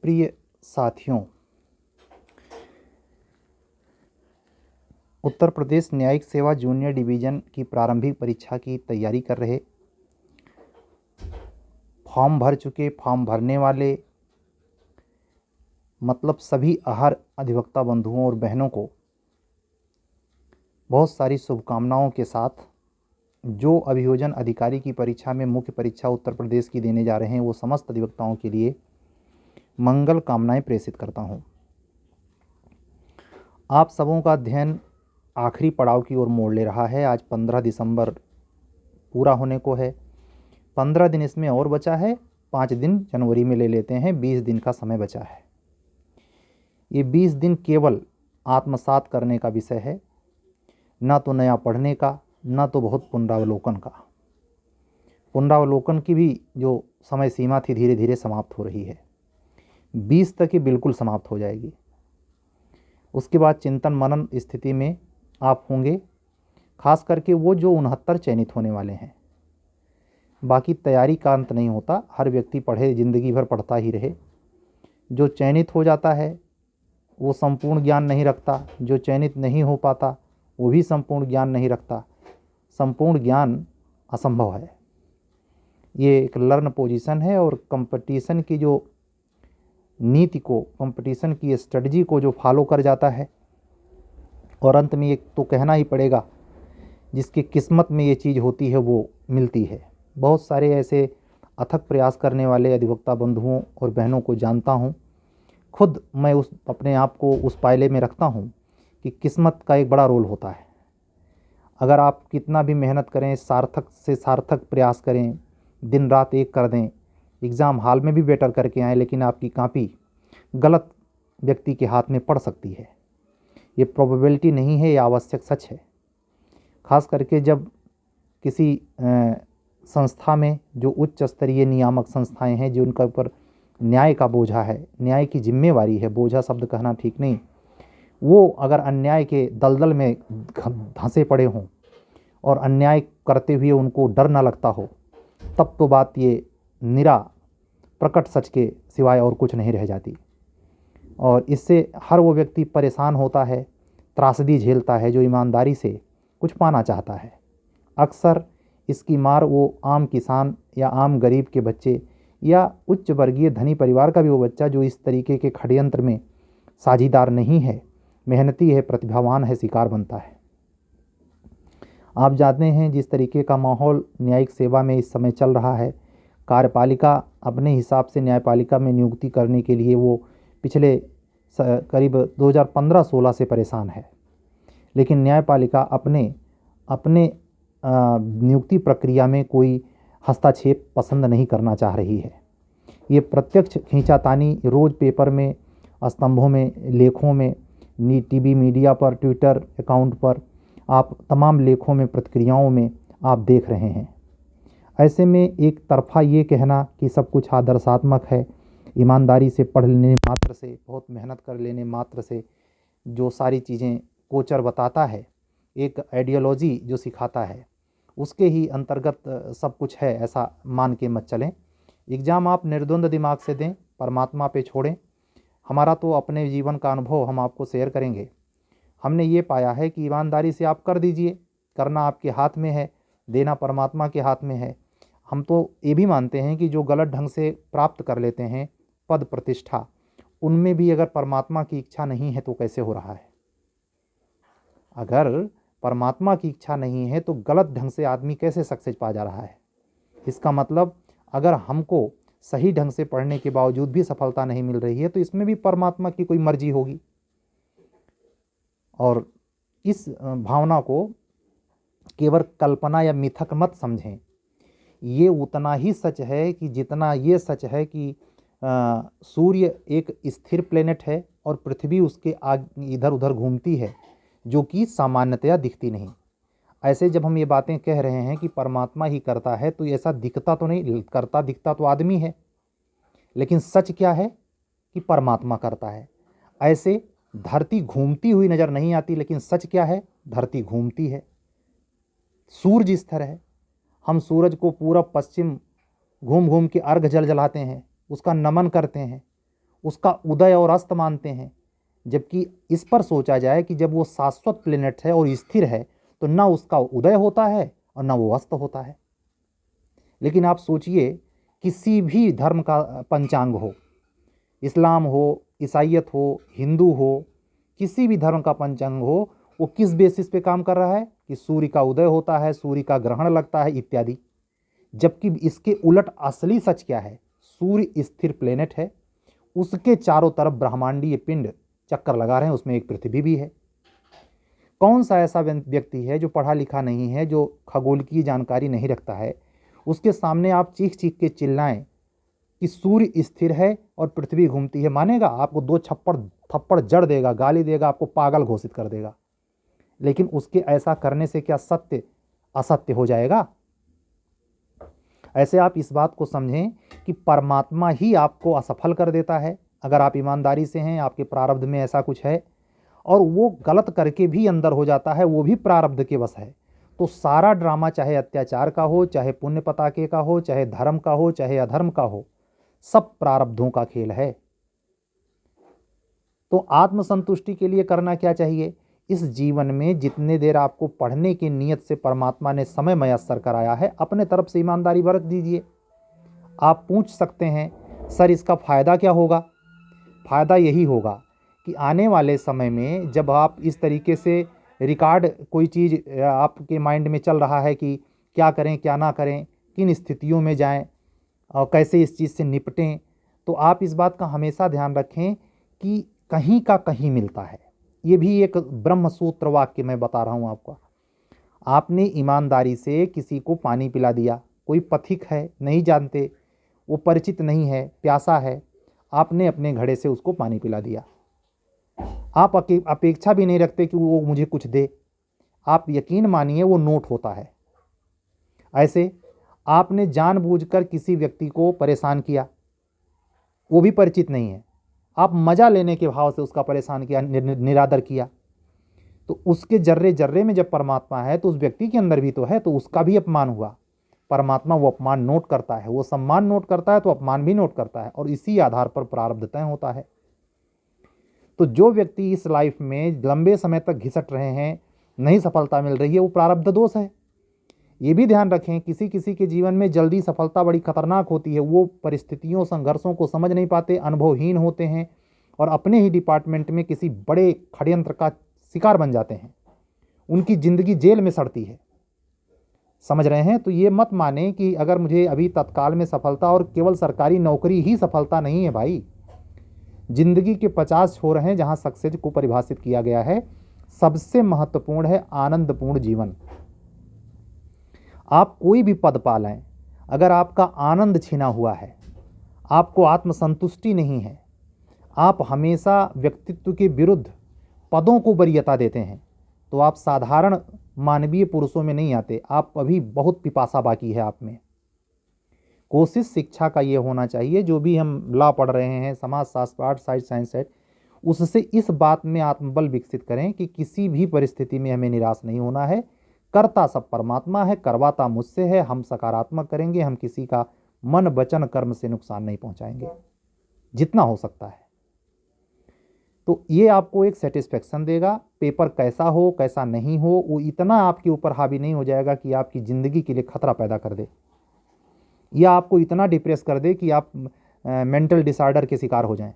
प्रिय साथियों, उत्तर प्रदेश न्यायिक सेवा जूनियर डिवीज़न की प्रारंभिक परीक्षा की तैयारी कर रहे, फॉर्म भर चुके, फॉर्म भरने वाले, मतलब सभी आहार अधिवक्ता बंधुओं और बहनों को बहुत सारी शुभकामनाओं के साथ जो अभियोजन अधिकारी की परीक्षा में मुख्य परीक्षा उत्तर प्रदेश की देने जा रहे हैं, वो समस्त अधिवक्ताओं के लिए मंगल कामनाएं प्रेषित करता हूं। आप सबों का अध्ययन आखिरी पड़ाव की ओर मोड़ ले रहा है। आज 15 दिसंबर पूरा होने को है। 15 दिन इसमें और बचा है। 5 दिन जनवरी में ले लेते हैं। 20 दिन का समय बचा है। ये 20 दिन केवल आत्मसात करने का विषय है, ना तो नया पढ़ने का, ना तो बहुत पुनरावलोकन का। पुनरावलोकन की भी जो समय सीमा थी धीरे धीरे समाप्त हो रही है। 20 तक ही बिल्कुल समाप्त हो जाएगी। उसके बाद चिंतन मनन स्थिति में आप होंगे, खास करके वो जो 69 चयनित होने वाले हैं। बाकी तैयारी का अंत नहीं होता, हर व्यक्ति पढ़े, जिंदगी भर पढ़ता ही रहे। जो चयनित हो जाता है वो संपूर्ण ज्ञान नहीं रखता, जो चयनित नहीं हो पाता वो भी संपूर्ण ज्ञान नहीं रखता। संपूर्ण ज्ञान असंभव है। ये एक लर्न पोजीशन है और कंपटीशन की जो नीति को, कंपटीशन की स्ट्रेटजी को जो फॉलो कर जाता है, और अंत में एक तो कहना ही पड़ेगा, जिसकी किस्मत में ये चीज़ होती है वो मिलती है। बहुत सारे ऐसे अथक प्रयास करने वाले अधिवक्ता बंधुओं और बहनों को जानता हूँ। खुद मैं अपने आप को उस पायले में रखता हूँ कि किस्मत का एक बड़ा रोल होता है। अगर आप कितना भी मेहनत करें, सार्थक से सार्थक प्रयास करें, दिन रात एक कर दें, एग्ज़ाम हॉल में भी बेटर करके आएँ, लेकिन आपकी कॉपी गलत व्यक्ति के हाथ में पड़ सकती है। ये प्रोबेबिलिटी नहीं है, ये आवश्यक सच है। खास करके जब किसी संस्था में जो उच्च स्तरीय नियामक संस्थाएं हैं, जो उनका ऊपर न्याय का बोझा है, न्याय की जिम्मेवारी है, बोझा शब्द कहना ठीक नहीं, वो अगर अन्याय के दलदल में धंसे पड़े हों और अन्याय करते हुए उनको डर ना लगता हो, तब तो बात ये निरा प्रकट सच के सिवाय और कुछ नहीं रह जाती। और इससे हर वो व्यक्ति परेशान होता है, त्रासदी झेलता है, जो ईमानदारी से कुछ पाना चाहता है। अक्सर इसकी मार वो आम किसान या आम गरीब के बच्चे या उच्च वर्गीय धनी परिवार का भी वो बच्चा जो इस तरीके के षड्यंत्र में साझीदार नहीं है, मेहनती है, प्रतिभावान है, शिकार बनता है। आप जानते हैं जिस तरीके का माहौल न्यायिक सेवा में इस समय चल रहा है, कार्यपालिका अपने हिसाब से न्यायपालिका में नियुक्ति करने के लिए वो पिछले करीब 2015-16 से परेशान है, लेकिन न्यायपालिका अपने नियुक्ति प्रक्रिया में कोई हस्तक्षेप पसंद नहीं करना चाह रही है। ये प्रत्यक्ष खींचातानी रोज़ पेपर में, स्तंभों में, लेखों में, टीवी मीडिया पर, ट्विटर अकाउंट पर, आप तमाम लेखों में, प्रतिक्रियाओं में आप देख रहे हैं। ऐसे में एक तरफा ये कहना कि सब कुछ आदर्शात्मक है, ईमानदारी से पढ़ लेने मात्र से, बहुत मेहनत कर लेने मात्र से जो सारी चीज़ें कोचर बताता है, एक आइडियोलॉजी जो सिखाता है, उसके ही अंतर्गत सब कुछ है, ऐसा मान के मत चलें। एग्ज़ाम आप निर्द्वंद दिमाग से दें, परमात्मा पे छोड़ें। हमारा तो अपने जीवन का अनुभव हम आपको शेयर करेंगे। हमने ये पाया है कि ईमानदारी से आप कर दीजिए, करना आपके हाथ में है, देना परमात्मा के हाथ में है। हम तो ये भी मानते हैं कि जो गलत ढंग से प्राप्त कर लेते हैं पद प्रतिष्ठा, उनमें भी अगर परमात्मा की इच्छा नहीं है तो कैसे हो रहा है। अगर परमात्मा की इच्छा नहीं है तो गलत ढंग से आदमी कैसे सक्सेस पा जा रहा है। इसका मतलब अगर हमको सही ढंग से पढ़ने के बावजूद भी सफलता नहीं मिल रही है तो इसमें भी परमात्मा की कोई मर्जी होगी। और इस भावना को केवल कल्पना या मिथक मत समझें। ये उतना ही सच है कि जितना ये सच है कि सूर्य एक स्थिर प्लेनेट है और पृथ्वी उसके इधर उधर घूमती है, जो कि सामान्यतया दिखती नहीं। ऐसे जब हम ये बातें कह रहे हैं कि परमात्मा ही करता है, तो ऐसा दिखता तो नहीं, करता दिखता तो आदमी है, लेकिन सच क्या है कि परमात्मा करता है। ऐसे धरती घूमती हुई नजर नहीं आती, लेकिन सच क्या है, धरती घूमती है। सूरज स्थिर है, हम सूरज को पूरब पश्चिम घूम घूम के अर्घ जल जलाते हैं, उसका नमन करते हैं, उसका उदय और अस्त मानते हैं। जबकि इस पर सोचा जाए कि जब वो शाश्वत प्लेनेट है और स्थिर है तो ना उसका उदय होता है और ना वो अस्त होता है। लेकिन आप सोचिए, किसी भी धर्म का पंचांग हो, इस्लाम हो, ईसाइयत हो, हिंदू हो, किसी भी धर्म का पंचांग हो, वो किस बेसिस पे काम कर रहा है कि सूर्य का उदय होता है, सूर्य का ग्रहण लगता है इत्यादि। जबकि इसके उलट असली सच क्या है? सूर्य स्थिर प्लेनेट है, उसके चारों तरफ ब्रह्मांडीय पिंड चक्कर लगा रहे हैं, उसमें एक पृथ्वी भी है। कौन सा ऐसा व्यक्ति है जो पढ़ा लिखा नहीं है, जो खगोल की जानकारी नहीं रखता है, उसके सामने आप चीख चीख के चिल्लाएं कि सूर्य स्थिर है और पृथ्वी घूमती है, मानेगा? आपको दो थप्पड़ जड़ देगा, गाली देगा, आपको पागल घोषित कर देगा। लेकिन उसके ऐसा करने से क्या सत्य असत्य हो जाएगा? ऐसे आप इस बात को समझें कि परमात्मा ही आपको असफल कर देता है अगर आप ईमानदारी से हैं, आपके प्रारब्ध में ऐसा कुछ है, और वो गलत करके भी अंदर हो जाता है, वो भी प्रारब्ध के वश है। तो सारा ड्रामा चाहे अत्याचार का हो, चाहे पुण्य पताके का हो, चाहे धर्म का हो, चाहे अधर्म का हो, सब प्रारब्धों का खेल है। तो आत्मसंतुष्टि के लिए करना क्या चाहिए? इस जीवन में जितने देर आपको पढ़ने की नीयत से परमात्मा ने समय मयस्सर कराया है, अपने तरफ से ईमानदारी बरत दीजिए। आप पूछ सकते हैं, सर इसका फ़ायदा क्या होगा? फ़ायदा यही होगा कि आने वाले समय में जब आप इस तरीके से रिकॉर्ड कोई चीज़ आपके माइंड में चल रहा है कि क्या करें क्या ना करें, किन स्थितियों में जाएं और कैसे इस चीज़ से निपटें, तो आप इस बात का हमेशा ध्यान रखें कि कहीं का कहीं मिलता है। ये भी एक ब्रह्म सूत्र वाक्य मैं बता रहा हूँ आपको। आपने ईमानदारी से किसी को पानी पिला दिया, कोई पथिक है, नहीं जानते, वो परिचित नहीं है, प्यासा है, आपने अपने घड़े से उसको पानी पिला दिया। आप अपेक्षा भी नहीं रखते कि वो मुझे कुछ दे, आप यकीन मानिए वो नोट होता है। ऐसे आपने जानबूझकर किसी व्यक्ति को परेशान किया, वो भी परिचित नहीं है, आप मज़ा लेने के भाव से उसका परेशान किया, निरादर किया, तो उसके जर्रे जर्रे में जब परमात्मा है तो उस व्यक्ति के अंदर भी तो है, तो उसका भी अपमान हुआ। परमात्मा वो अपमान नोट करता है, वो सम्मान नोट करता है तो अपमान भी नोट करता है, और इसी आधार पर प्रारब्ध तय होता है। तो जो व्यक्ति इस लाइफ में लंबे समय तक घिसट रहे हैं, नहीं सफलता मिल रही है, वो प्रारब्ध दोष है। ये भी ध्यान रखें, किसी किसी के जीवन में जल्दी सफलता बड़ी खतरनाक होती है, वो परिस्थितियों संघर्षों को समझ नहीं पाते, अनुभवहीन होते हैं और अपने ही डिपार्टमेंट में किसी बड़े षड्यंत्र का शिकार बन जाते हैं, उनकी ज़िंदगी जेल में सड़ती है। समझ रहे हैं? तो ये मत माने कि अगर मुझे अभी तत्काल में सफलता, और केवल सरकारी नौकरी ही सफलता नहीं है भाई। जिंदगी के 50 छोर हैं जहां सक्सेस को परिभाषित किया गया है। सबसे महत्वपूर्ण है आनंदपूर्ण जीवन। आप कोई भी पद पा लें, अगर आपका आनंद छिना हुआ है, आपको आत्मसंतुष्टि नहीं है, आप हमेशा व्यक्तित्व के विरुद्ध पदों को वरीयता देते हैं, तो आप साधारण मानवीय पुरुषों में नहीं आते। आप अभी बहुत पिपासा बाकी है आप में। कोशिश शिक्षा का ये होना चाहिए, जो भी हम लॉ पढ़ रहे हैं, समाज शास्त्र, आर्ट, साइंस है, उससे इस बात में आत्मबल विकसित करें कि किसी भी परिस्थिति में हमें निराश नहीं होना है। करता सब परमात्मा है, करवाता मुझसे है। हम सकारात्मक करेंगे, हम किसी का मन वचन कर्म से नुकसान नहीं पहुंचाएंगे जितना हो सकता है। तो ये आपको एक सेटिस्फेक्शन देगा। पेपर कैसा हो कैसा नहीं हो, वो इतना आपके ऊपर हावी नहीं हो जाएगा कि आपकी ज़िंदगी के लिए खतरा पैदा कर दे, या आपको इतना डिप्रेस कर दे कि आप मेंटल डिसऑर्डर के शिकार हो जाएं,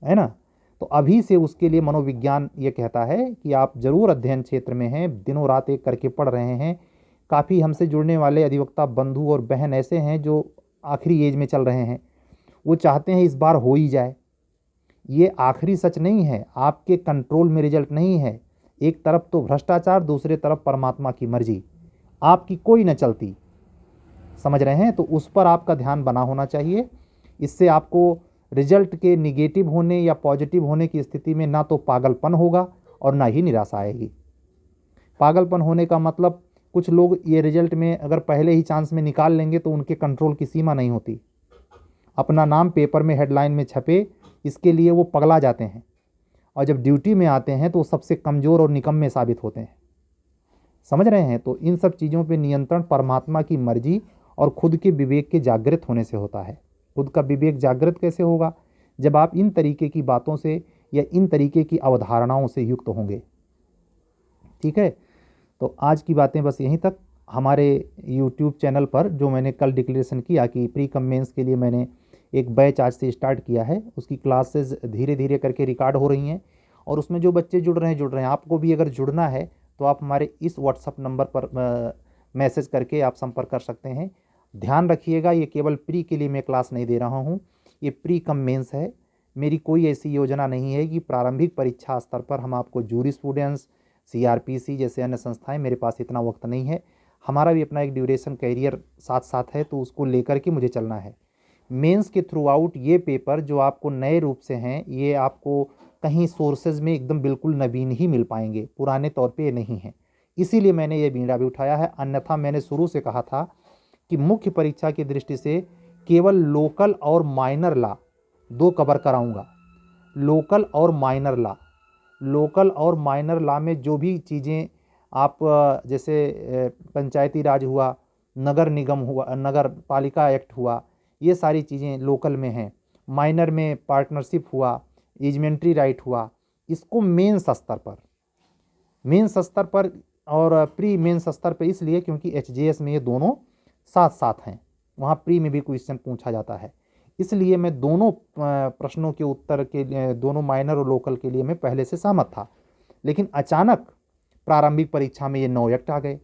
है ना। तो अभी से उसके लिए मनोविज्ञान ये कहता है कि आप जरूर अध्ययन क्षेत्र में हैं, दिनों रात एक करके पढ़ रहे हैं। काफ़ी हमसे जुड़ने वाले अधिवक्ता बंधु और बहन ऐसे हैं जो आखिरी एज में चल रहे हैं, वो चाहते हैं इस बार हो ही जाए। ये आखिरी सच नहीं है, आपके कंट्रोल में रिजल्ट नहीं है। एक तरफ तो भ्रष्टाचार, दूसरे तरफ परमात्मा की मर्जी, आपकी कोई न चलती। समझ रहे हैं? तो उस पर आपका ध्यान बना होना चाहिए। इससे आपको रिजल्ट के निगेटिव होने या पॉजिटिव होने की स्थिति में ना तो पागलपन होगा और ना ही निराशा आएगी। पागलपन होने का मतलब, कुछ लोग ये रिजल्ट में अगर पहले ही चांस में निकाल लेंगे तो उनके कंट्रोल की सीमा नहीं होती। अपना नाम पेपर में हेडलाइन में छपे, इसके लिए वो पगला जाते हैं, और जब ड्यूटी में आते हैं तो वो सबसे कमज़ोर और निकम्मे साबित होते हैं। समझ रहे हैं? तो इन सब चीज़ों पे नियंत्रण परमात्मा की मर्जी और खुद के विवेक के जागृत होने से होता है। खुद का विवेक जागृत कैसे होगा? जब आप इन तरीके की बातों से या इन तरीके की अवधारणाओं से युक्त होंगे। ठीक है, तो आज की बातें बस यहीं तक। हमारे यूट्यूब चैनल पर जो मैंने कल डिक्लेरेशन किया कि प्री कम मेंस के लिए मैंने एक बैच आज से स्टार्ट किया है, उसकी क्लासेस धीरे धीरे करके रिकॉर्ड हो रही हैं और उसमें जो बच्चे जुड़ रहे हैं। आपको भी अगर जुड़ना है तो आप हमारे इस व्हाट्सअप नंबर पर मैसेज करके आप संपर्क कर सकते हैं। ध्यान रखिएगा, ये केवल प्री के लिए मैं क्लास नहीं दे रहा हूँ, ये प्री कम मेंस है। मेरी कोई ऐसी योजना नहीं है कि प्रारंभिक परीक्षा स्तर पर हम आपको जूरिस्प्रूडेंस, CRPC जैसे अन्य संस्थाएं, मेरे पास इतना वक्त नहीं है। हमारा भी अपना एक ड्यूरेशन कैरियर साथ साथ है, तो उसको लेकर के मुझे चलना है। मेंस के थ्रू आउट ये पेपर जो आपको नए रूप से हैं, ये आपको कहीं सोर्सेज में एकदम बिल्कुल नवीन ही मिल पाएंगे, पुराने तौर पे ये नहीं है। इसीलिए मैंने ये बीड़ा भी उठाया है। अन्यथा मैंने शुरू से कहा था कि मुख्य परीक्षा की दृष्टि से केवल लोकल और माइनर लॉ 2 कवर कराऊंगा। लोकल और माइनर लॉ, लोकल और माइनर लॉ में जो भी चीज़ें आप जैसे पंचायती राज हुआ, नगर निगम हुआ, नगर पालिका एक्ट हुआ, ये सारी चीज़ें लोकल में हैं। माइनर में पार्टनरशिप हुआ, इजमेंट्री राइट हुआ, इसको मेंस स्तर पर, मेंस स्तर पर और प्री मेंस स्तर पर इसलिए क्योंकि HJS में ये दोनों साथ साथ हैं, वहाँ प्री में भी क्वेश्चन पूछा जाता है। इसलिए मैं दोनों प्रश्नों के उत्तर के लिए, दोनों माइनर और लोकल के लिए मैं पहले से सहमत था, लेकिन अचानक प्रारंभिक परीक्षा में ये 9 एक्ट आ गए,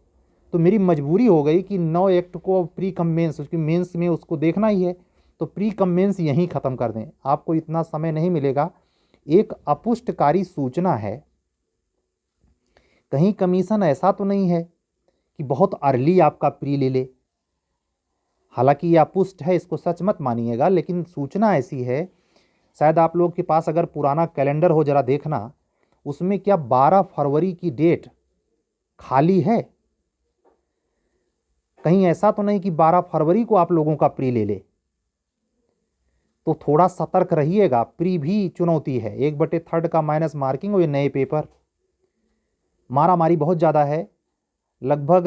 तो मेरी मजबूरी हो गई कि 9 एक्ट को प्री कम मेंस, उसकी मेंस में उसको देखना ही है, तो प्री कम मेंस यहीं ख़त्म कर दें। आपको इतना समय नहीं मिलेगा। एक अपुष्टकारी सूचना है, कहीं कमीशन ऐसा तो नहीं है कि बहुत अर्ली आपका प्री ले ले। हालांकि ये अपुष्ट है, इसको सच मत मानिएगा, लेकिन सूचना ऐसी है। शायद आप लोग के पास अगर पुराना कैलेंडर हो, जरा देखना, उसमें क्या 12 फरवरी की डेट खाली है? कहीं ऐसा तो नहीं कि 12 फरवरी को आप लोगों का प्री ले ले। तो थोड़ा सतर्क रहिएगा, प्री भी चुनौती है। 1/3 का माइनस मार्किंग और ये नए पेपर, मारामारी बहुत ज़्यादा है। लगभग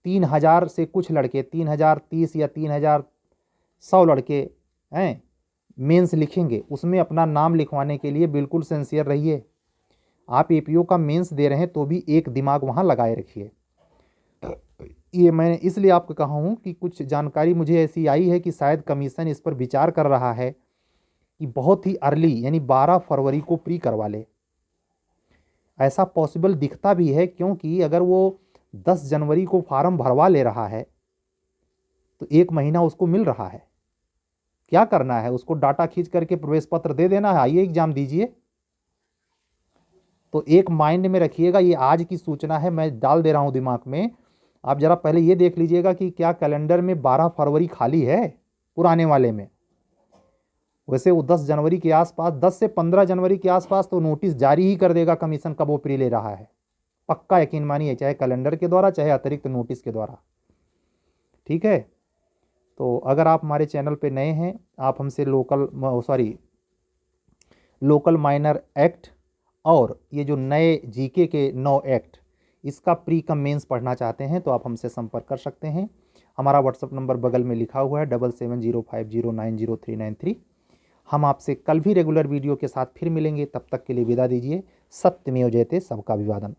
3000 से कुछ लड़के, 3030 या 3100 लड़के हैं मेंस लिखेंगे। उसमें अपना नाम लिखवाने के लिए बिल्कुल सिंसियर रहिए। आप APO का मेंस दे रहे हैं तो भी एक दिमाग वहाँ लगाए रखिए। ये मैंने इसलिए आपको कहा हूँ कि कुछ जानकारी मुझे ऐसी आई है कि शायद कमीशन इस पर विचार कर रहा है कि बहुत ही अर्ली, यानी 12 फरवरी को प्री करवा ले। ऐसा पॉसिबल दिखता भी है, क्योंकि अगर वो 10 जनवरी को फार्म भरवा ले रहा है तो 1 महीना उसको मिल रहा है। क्या करना है उसको? डाटा खींच करके प्रवेश पत्र दे देना है, आइए एग्जाम दीजिए। तो एक माइंड में रखिएगा, ये आज की सूचना है, मैं डाल दे रहा हूं दिमाग में। आप जरा पहले ये देख लीजिएगा कि क्या कैलेंडर में 12 फरवरी खाली है पुराने वाले में। वैसे वो 10 जनवरी के आसपास, 10 से 15 जनवरी के आसपास तो नोटिस जारी ही कर देगा कमीशन कब वो प्री ले रहा है। पक्का यकीन मानिए, चाहे कैलेंडर के द्वारा चाहे अतिरिक्त नोटिस के द्वारा। ठीक है, तो अगर आप हमारे चैनल पे नए हैं, आप हमसे लोकल माइनर एक्ट और ये जो नए GK के 9 एक्ट, इसका प्री कम मेंस पढ़ना चाहते हैं तो आप हमसे संपर्क कर सकते हैं। हमारा व्हाट्सअप नंबर बगल में लिखा हुआ है 7705090393। हम आपसे कल भी रेगुलर वीडियो के साथ फिर मिलेंगे, तब तक के लिए विदा दीजिए। सत्यमेव जयते, सबका अभिवादन।